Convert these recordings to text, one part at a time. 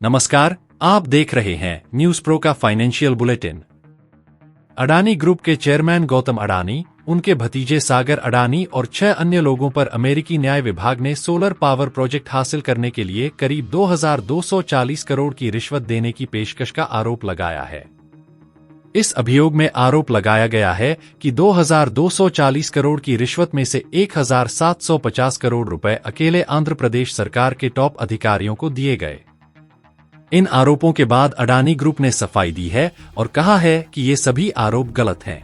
नमस्कार, आप देख रहे हैं न्यूज प्रो का फाइनेंशियल बुलेटिन। अडानी ग्रुप के चेयरमैन गौतम अडानी, उनके भतीजे सागर अडानी और 6 अन्य लोगों पर अमेरिकी न्याय विभाग ने सोलर पावर प्रोजेक्ट हासिल करने के लिए करीब 2240 करोड़ की रिश्वत देने की पेशकश का आरोप लगाया है। इस अभियोग में आरोप लगाया गया है कि 2240 करोड़ की रिश्वत में से 1750 करोड़ रुपए अकेले आंध्र प्रदेश सरकार के टॉप अधिकारियों को दिए गए। इन आरोपों के बाद अडानी ग्रुप ने सफाई दी है और कहा है कि ये सभी आरोप गलत हैं।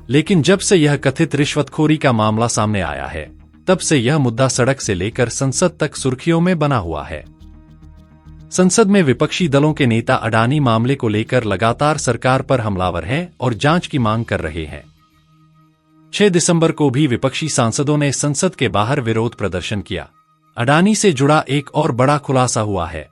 लेकिन जब से यह कथित रिश्वतखोरी का मामला सामने आया है, तब से यह मुद्दा सड़क से लेकर संसद तक सुर्खियों में बना हुआ है। संसद में विपक्षी दलों के नेता अडानी मामले को लेकर लगातार सरकार पर हमलावर हैं और जांच की मांग कर रहे हैं। 6 दिसंबर को भी विपक्षी सांसदों ने संसद के बाहर विरोध प्रदर्शन किया। अडानी से जुड़ा एक और बड़ा खुलासा हुआ है।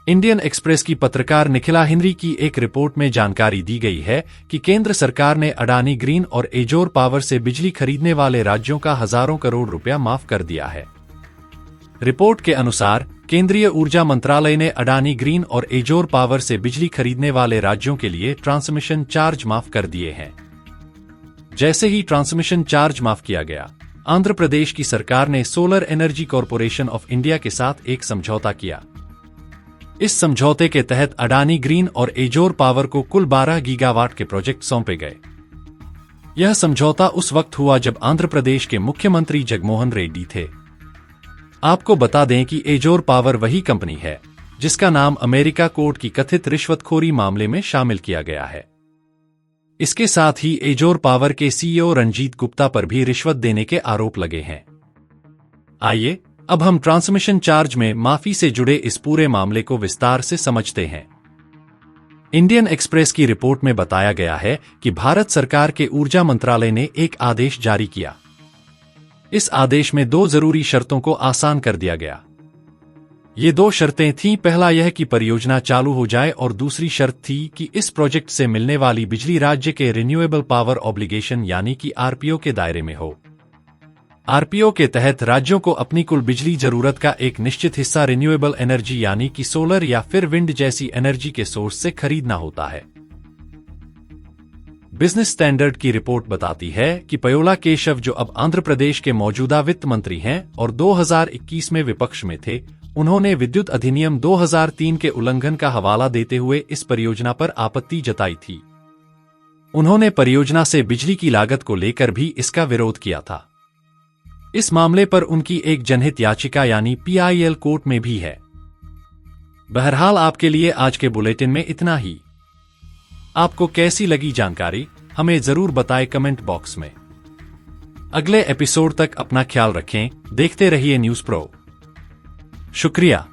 इंडियन एक्सप्रेस की पत्रकार निखिला हिंद्री की एक रिपोर्ट में जानकारी दी गई है कि केंद्र सरकार ने अडानी ग्रीन और एजोर पावर से बिजली खरीदने वाले राज्यों का हजारों करोड़ रुपया माफ कर दिया है। रिपोर्ट के अनुसार केंद्रीय ऊर्जा मंत्रालय ने अडानी ग्रीन और एजोर पावर से बिजली खरीदने वाले राज्यों के लिए ट्रांसमिशन चार्ज माफ कर दिए हैं। जैसे ही ट्रांसमिशन चार्ज माफ किया गया, आंध्र प्रदेश की सरकार ने solar energy corporation of India के साथ एक समझौता किया। इस समझौते के तहत अडानी ग्रीन और एजोर पावर को कुल 12 गीगावाट के प्रोजेक्ट सौंपे गए। यह समझौता उस वक्त हुआ जब आंध्र प्रदेश के मुख्यमंत्री जगनमोहन रेड्डी थे। आपको बता दें कि एजोर पावर वही कंपनी है जिसका नाम अमेरिका कोर्ट की कथित रिश्वतखोरी मामले में शामिल किया गया है। इसके साथ ही एजोर पावर के सीईओ रंजीत गुप्ता पर भी रिश्वत देने के आरोप लगे हैं। आइए अब हम ट्रांसमिशन चार्ज में माफी से जुड़े इस पूरे मामले को विस्तार से समझते हैं। इंडियन एक्सप्रेस की रिपोर्ट में बताया गया है कि भारत सरकार के ऊर्जा मंत्रालय ने एक आदेश जारी किया। इस आदेश में 2 जरूरी शर्तों को आसान कर दिया गया। ये 2 शर्तें थीं, पहला यह कि परियोजना चालू हो जाए और दूसरी शर्त थी कि इस प्रोजेक्ट से मिलने वाली बिजली राज्य के रिन्यूएबल पावर ऑब्लिगेशन यानी कि आरपीओ के दायरे में हो। आरपीओ के तहत राज्यों को अपनी कुल बिजली जरूरत का एक निश्चित हिस्सा रिन्यूएबल एनर्जी यानी कि सोलर या फिर विंड जैसी एनर्जी के सोर्स से खरीदना होता है। बिजनेस स्टैंडर्ड की रिपोर्ट बताती है कि पयोला केशव, जो अब आंध्र प्रदेश के मौजूदा वित्त मंत्री हैं और 2021 में विपक्ष में थे, उन्होंने विद्युत अधिनियम 2003 के उल्लंघन का हवाला देते हुए इस परियोजना पर आपत्ति जताई थी। उन्होंने परियोजना से बिजली की लागत को लेकर भी इसका विरोध किया था। इस मामले पर उनकी एक जनहित याचिका यानी पीआईएल कोर्ट में भी है। बहरहाल आपके लिए आज के बुलेटिन में इतना ही। आपको कैसी लगी जानकारी हमें जरूर बताएं कमेंट बॉक्स में। अगले एपिसोड तक अपना ख्याल रखें। देखते रहिए न्यूज प्रो। शुक्रिया।